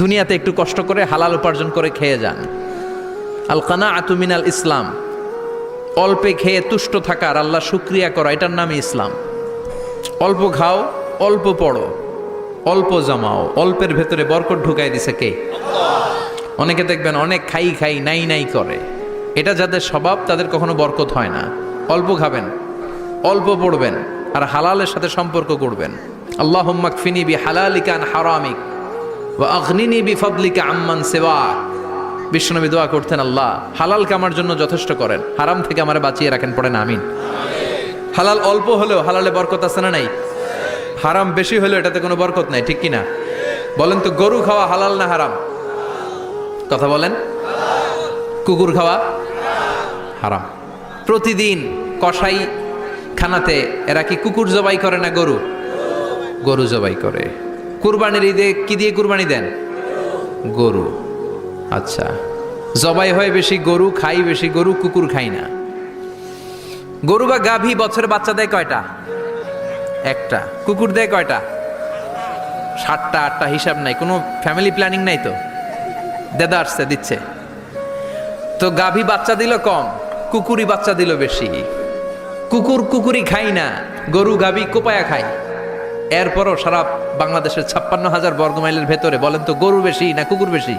দুনিয়াতে একটু কষ্ট করে হালাল উপার্জন করে খেয়ে যান। আল কানাআতু মিনাল ইসলাম, অল্পে খেয়ে তুষ্ট থাকা আর আল্লাহ শুকরিয়া করা, এটার নামই ইসলাম। অল্প খাও, অল্প পড়ো, অল্প জমাও, অল্পের ভেতরে বরকত ঢুকাই দিছে কে? অনেকে দেখবেন অনেক খাই খাই নাই নাই করে, এটা যাদের স্বভাব তাদের কখনো বরকত হয় না। অল্প খাবেন, অল্প পড়বেন, আর হালালের সাথে সম্পর্ক করবেন। আল্লাহুম্মা কফিনি বিহালালিকা আন হারামিক ওয়া আগনিনি বিফাদলিকা আম্মান সিওয়াক। বিশ্বনবী দোয়া করতেন, আল্লাহ হালালকে আমার জন্য যথেষ্ট করেন, হারাম থেকে আমারে বাঁচিয়ে রাখেন, পড়েন আমিন। হালাল অল্প হলেও হালালে বরকত আছে না নাই? হারাম বেশি হলেও এটাতে কোনো বরকত নাই, ঠিক কিনা? বলেন তো, গরু খাওয়া হালাল না হারাম? কথা বলেন। কুকুর খাওয়া হারাম। প্রতিদিন কসাই খানাতে এরা কি কুকুর জবাই করে না গরু? গরু জবাই করে। কুরবানির ঈদে কি দিয়ে কুরবানি দেন? গরু। আচ্ছা, জবাই হয় বেশি গরু, খাই বেশি গরু, কুকুর খাই না। গরু বা গাভী বছরে বাচ্চা দেয় কয়টা? একটা। কুকুর দেয় কয়টা? 7টা 8টা, হিসাব নাই, কোনো ফ্যামিলি প্ল্যানিং নাই তো, দেদা আসছে দিচ্ছে। তো গাভী বাচ্চা দিল কম, কুকুরি বাচ্চা দিল বেশি। কুকুরি খাই না, গরু গাভী কোপায়া খায়। এরপরও সারা বাংলাদেশের 56,000 বর্গমাইলের ভেতরে বলেন তো, গরু বেশি না কুকুর বেশি?